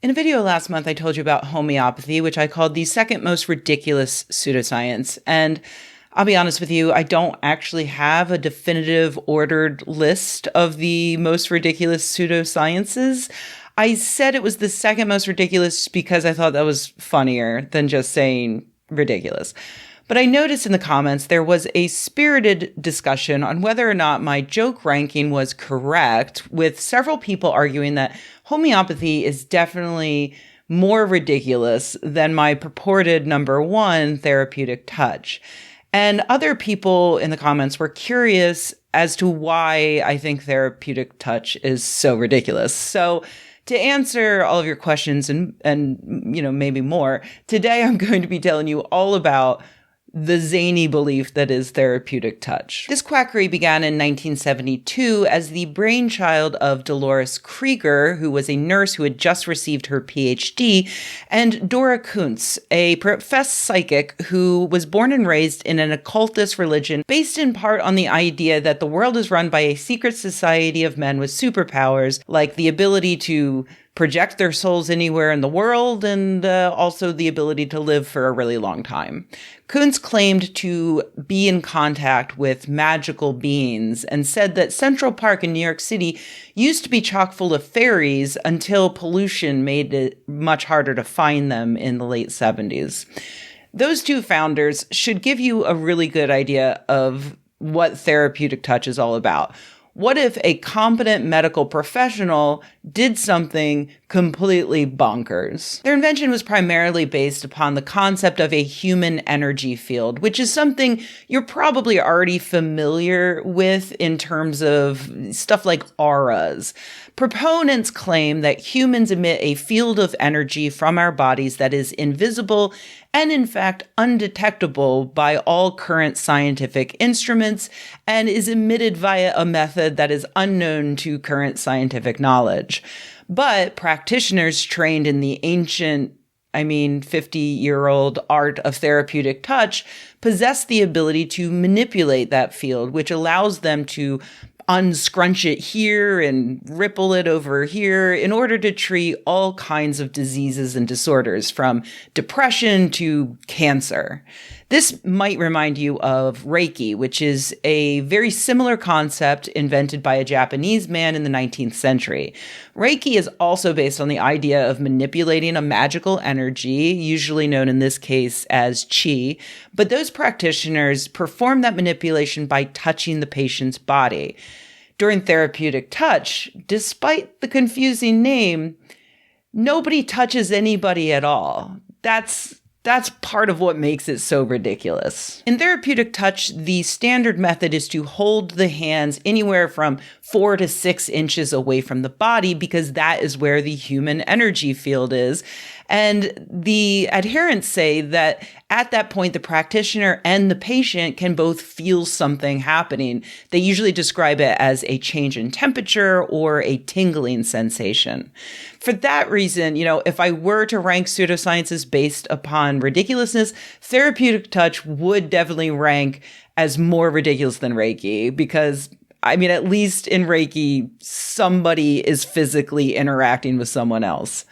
In a video last month, I told you about homeopathy, which I called the second most ridiculous pseudoscience. And I'll be honest with you, I don't actually have a definitive ordered list of the most ridiculous pseudosciences. I said it was the second most ridiculous because I thought that was funnier than just saying ridiculous. But I noticed in the comments there was a spirited discussion on whether or not my joke ranking was correct, with several people arguing that homeopathy is definitely more ridiculous than my purported number one, Therapeutic Touch. And other people in the comments were curious as to why I think Therapeutic Touch is so ridiculous. So to answer all of your questions and maybe more, today I'm going to be telling you all about the zany belief that is Therapeutic Touch. This quackery began in 1972 as the brainchild of Dolores Krieger, who was a nurse who had just received her PhD, and Dora Kuntz, a professed psychic who was born and raised in an occultist religion based in part on the idea that the world is run by a secret society of men with superpowers, like the ability to project their souls anywhere in the world, and also the ability to live for a really long time. Kuntz claimed to be in contact with magical beings and said that Central Park in New York City used to be chock full of fairies until pollution made it much harder to find them in the late 70s. Those two founders should give you a really good idea of what Therapeutic Touch is all about. What if a competent medical professional did something completely bonkers? Their invention was primarily based upon the concept of a human energy field, which is something you're probably already familiar with in terms of stuff like auras. Proponents claim that humans emit a field of energy from our bodies that is invisible and in fact undetectable by all current scientific instruments and is emitted via a method that is unknown to current scientific knowledge. But practitioners trained in the ancient 50-year-old art of Therapeutic Touch possess the ability to manipulate that field, which allows them to unscrunch it here and ripple it over here in order to treat all kinds of diseases and disorders, from depression to cancer. This might remind you of Reiki, which is a very similar concept invented by a Japanese man in the 19th century. Reiki is also based on the idea of manipulating a magical energy, usually known in this case as chi, but those practitioners perform that manipulation by touching the patient's body. During Therapeutic Touch, despite the confusing name, nobody touches anybody at all. That's part of what makes it so ridiculous. In Therapeutic Touch, the standard method is to hold the hands anywhere from 4 to 6 inches away from the body because that is where the human energy field is. And the adherents say that at that point, the practitioner and the patient can both feel something happening. They usually describe it as a change in temperature or a tingling sensation. For that reason, if I were to rank pseudosciences based upon ridiculousness, Therapeutic Touch would definitely rank as more ridiculous than Reiki because at least in Reiki, somebody is physically interacting with someone else.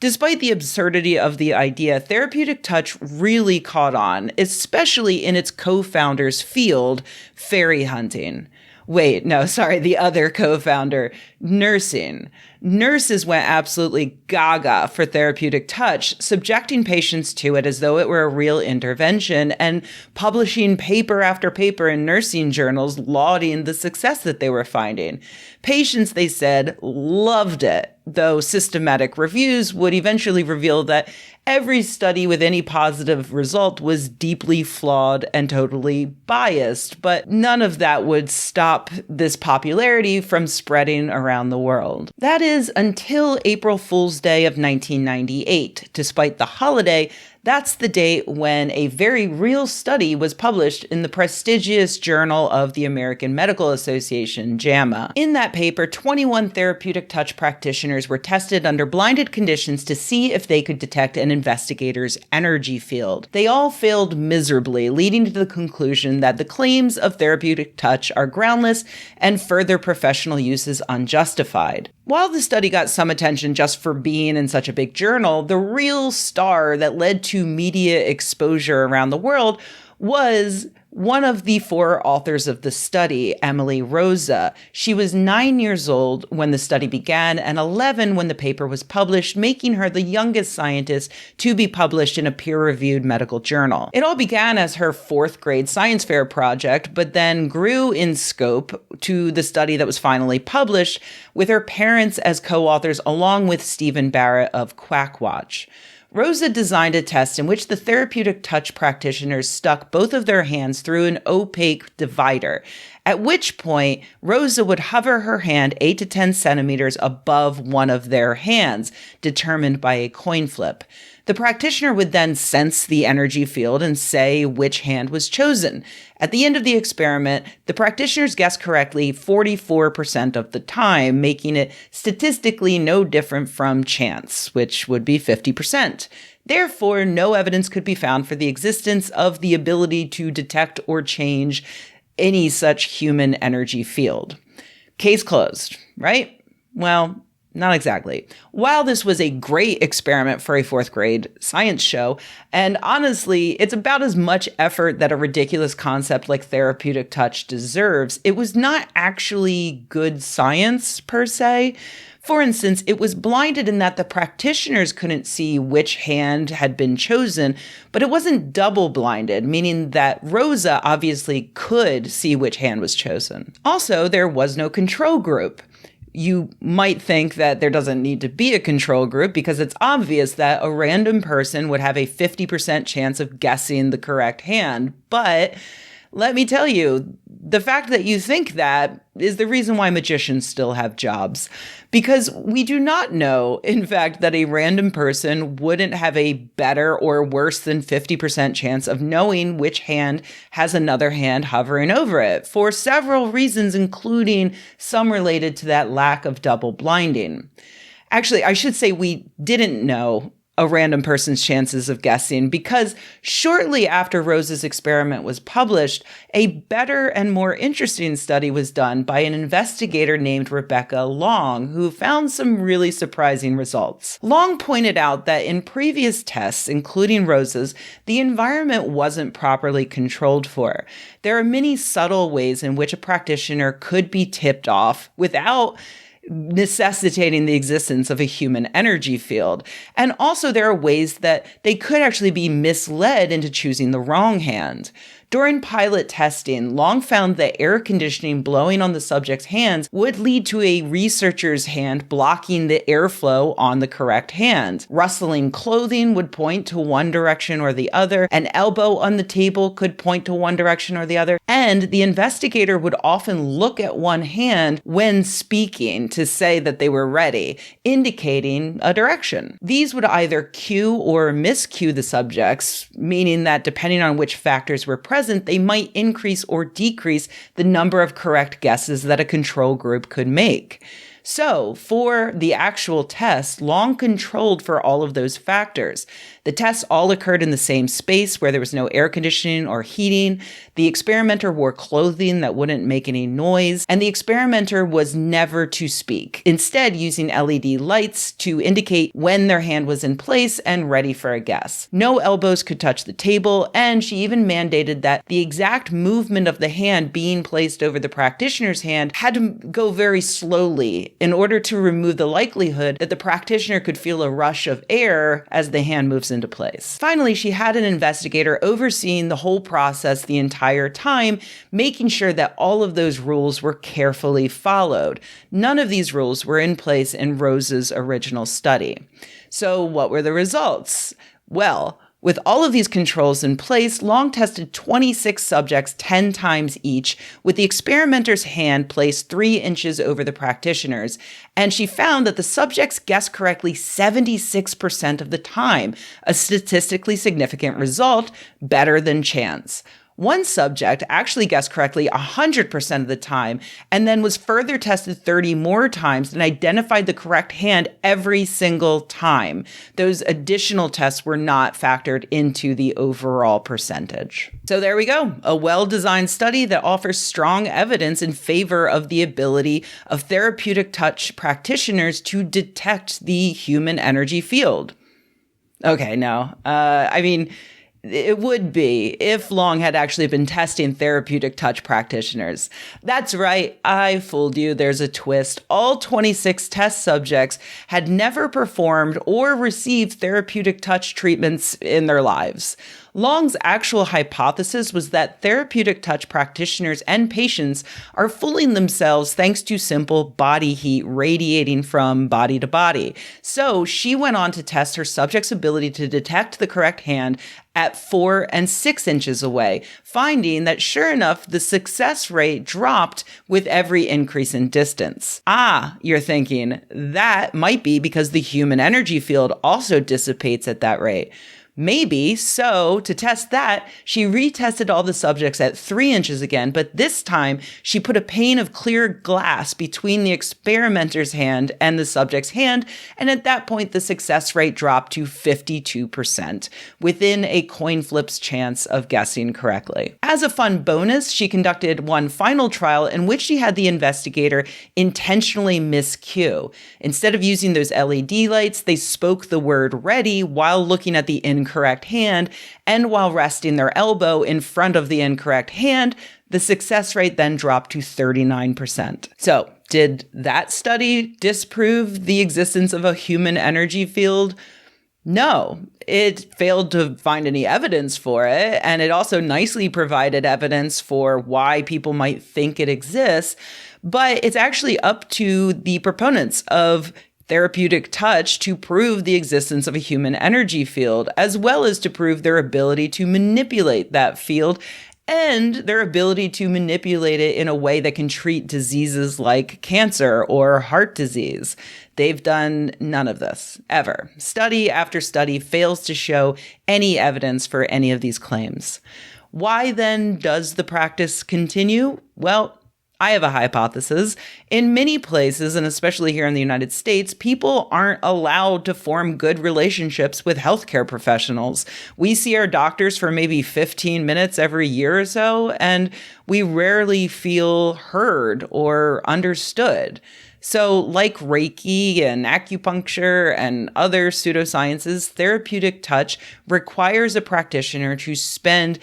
Despite the absurdity of the idea, Therapeutic Touch really caught on, especially in its co-founder's field, fairy hunting. Wait, no, sorry, the other co-founder, nursing. Nurses went absolutely gaga for Therapeutic Touch, subjecting patients to it as though it were a real intervention and publishing paper after paper in nursing journals lauding the success that they were finding. Patients, they said, loved it, though systematic reviews would eventually reveal that every study with any positive result was deeply flawed and totally biased, but none of that would stop this popularity from spreading around the world. That is until April Fool's Day of 1998. Despite the holiday, That's the date when a very real study was published in the prestigious Journal of the American Medical Association, JAMA. In that paper, 21 therapeutic touch practitioners were tested under blinded conditions to see if they could detect an investigator's energy field. They all failed miserably, leading to the conclusion that the claims of therapeutic touch are groundless and further professional use is unjustified. While the study got some attention just for being in such a big journal, the real star that led to media exposure around the world was one of the 4 authors of the study, Emily Rosa. She was 9 years old when the study began and 11 when the paper was published, making her the youngest scientist to be published in a peer-reviewed medical journal. It all began as her 4th grade science fair project, but then grew in scope to the study that was finally published, with her parents as co-authors along with Stephen Barrett of Quackwatch. Rosa designed a test in which the therapeutic touch practitioners stuck both of their hands through an opaque divider, at which point Rosa would hover her hand 8 to 10 centimeters above one of their hands, determined by a coin flip. The practitioner would then sense the energy field and say which hand was chosen. At the end of the experiment, the practitioners guessed correctly 44% of the time, making it statistically no different from chance, which would be 50%. Therefore, no evidence could be found for the existence of the ability to detect or change any such human energy field. Case closed, right? Well, not exactly. While this was a great experiment for a 4th grade science show, and honestly, it's about as much effort that a ridiculous concept like therapeutic touch deserves, it was not actually good science per se. For instance, it was blinded in that the practitioners couldn't see which hand had been chosen, but it wasn't double blinded, meaning that Rosa obviously could see which hand was chosen. Also, there was no control group. You might think that there doesn't need to be a control group because it's obvious that a random person would have a 50% chance of guessing the correct hand. But let me tell you, the fact that you think that is the reason why magicians still have jobs. Because we do not know, in fact, that a random person wouldn't have a better or worse than 50% chance of knowing which hand has another hand hovering over it, for several reasons, including some related to that lack of double blinding. Actually, I should say we didn't know a random person's chances of guessing because shortly after Rosa's experiment was published, a better and more interesting study was done by an investigator named Rebecca Long, who found some really surprising results. Long pointed out that in previous tests, including Rosa's, the environment wasn't properly controlled for. There are many subtle ways in which a practitioner could be tipped off without necessitating the existence of a human energy field. And also there are ways that they could actually be misled into choosing the wrong hand. During pilot testing, Long found that air conditioning blowing on the subject's hands would lead to a researcher's hand blocking the airflow on the correct hand. Rustling clothing would point to one direction or the other. An elbow on the table could point to one direction or the other. And the investigator would often look at one hand when speaking to say that they were ready, indicating a direction. These would either cue or miscue the subjects, meaning that depending on which factors were present, they might increase or decrease the number of correct guesses that a control group could make. So, for the actual test, Long controlled for all of those factors. The tests all occurred in the same space where there was no air conditioning or heating. The experimenter wore clothing that wouldn't make any noise, and the experimenter was never to speak, instead using LED lights to indicate when their hand was in place and ready for a guess. No elbows could touch the table, and she even mandated that the exact movement of the hand being placed over the practitioner's hand had to go very slowly in order to remove the likelihood that the practitioner could feel a rush of air as the hand moves into place. Finally, she had an investigator overseeing the whole process the entire time, making sure that all of those rules were carefully followed. None of these rules were in place in Rosa's original study. So what were the results? Well, With all of these controls in place, Long tested 26 subjects 10 times each, with the experimenter's hand placed 3 inches over the practitioner's, and she found that the subjects guessed correctly 76% of the time, a statistically significant result, better than chance. One subject actually guessed correctly 100% of the time, and then was further tested 30 more times and identified the correct hand every single time. Those additional tests were not factored into the overall percentage. So there we go, a well-designed study that offers strong evidence in favor of the ability of therapeutic touch practitioners to detect the human energy field. Okay, no, it would be if Long had actually been testing therapeutic touch practitioners. That's right, I fooled you. There's a twist. All 26 test subjects had never performed or received therapeutic touch treatments in their lives. Long's actual hypothesis was that therapeutic touch practitioners and patients are fooling themselves thanks to simple body heat radiating from body to body. So she went on to test her subject's ability to detect the correct hand at 4 and 6 inches away, finding that sure enough, the success rate dropped with every increase in distance. Ah, you're thinking, that might be because the human energy field also dissipates at that rate. Maybe. So to test that, she retested all the subjects at 3 inches again, but this time she put a pane of clear glass between the experimenter's hand and the subject's hand, and at that point the success rate dropped to 52%, within a coin flip's chance of guessing correctly. As a fun bonus, she conducted one final trial in which she had the investigator intentionally miscue. Instead of using those LED lights, they spoke the word ready while looking at the incorrect hand, and while resting their elbow in front of the incorrect hand, the success rate then dropped to 39%. So, did that study disprove the existence of a human energy field? No, it failed to find any evidence for it, and it also nicely provided evidence for why people might think it exists, but it's actually up to the proponents of therapeutic touch to prove the existence of a human energy field, as well as to prove their ability to manipulate that field and their ability to manipulate it in a way that can treat diseases like cancer or heart disease. They've done none of this, ever. Study after study fails to show any evidence for any of these claims. Why then does the practice continue? Well, I have a hypothesis. In many places, and especially here in the United States, people aren't allowed to form good relationships with healthcare professionals. We see our doctors for maybe 15 minutes every year or so, and we rarely feel heard or understood. So like Reiki and acupuncture and other pseudosciences, therapeutic touch requires a practitioner to spend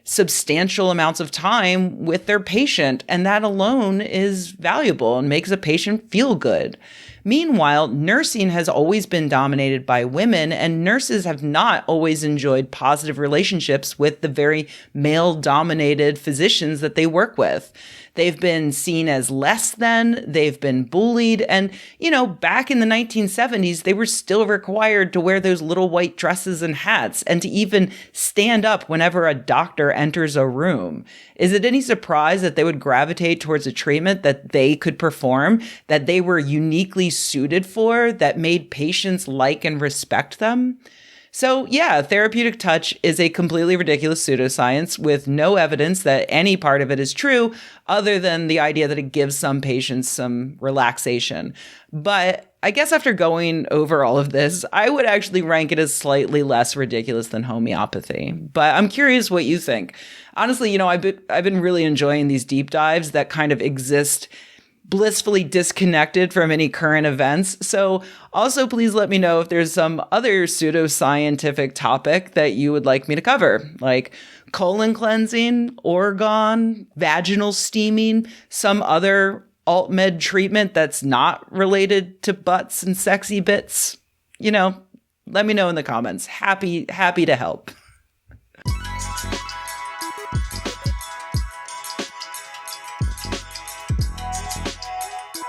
substantial amounts of time with their patient, and that alone is valuable and makes a patient feel good. Meanwhile, nursing has always been dominated by women, and nurses have not always enjoyed positive relationships with the very male-dominated physicians that they work with. They've been seen as less than, they've been bullied, and, back in the 1970s, they were still required to wear those little white dresses and hats, and to even stand up whenever a doctor enters a room. Is it any surprise that they would gravitate towards a treatment that they could perform, that they were uniquely suited for, that made patients like and respect them? So yeah, therapeutic touch is a completely ridiculous pseudoscience with no evidence that any part of it is true, other than the idea that it gives some patients some relaxation. But I guess after going over all of this, I would actually rank it as slightly less ridiculous than homeopathy. But I'm curious what you think. Honestly, I've been really enjoying these deep dives that kind of exist blissfully disconnected from any current events. So also please let me know if there's some other pseudoscientific topic that you would like me to cover, like colon cleansing, orgone, vaginal steaming, some other alt-med treatment that's not related to butts and sexy bits. Let me know in the comments. Happy to help.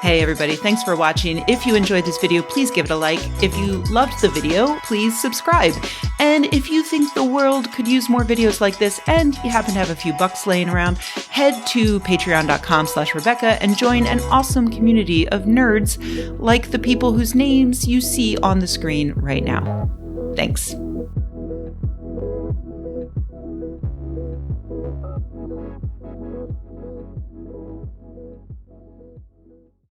Hey everybody, thanks for watching. If you enjoyed this video, please give it a like. If you loved the video, please subscribe. And if you think the world could use more videos like this and you happen to have a few bucks laying around, head to patreon.com/Rebecca and join an awesome community of nerds like the people whose names you see on the screen right now. Thanks.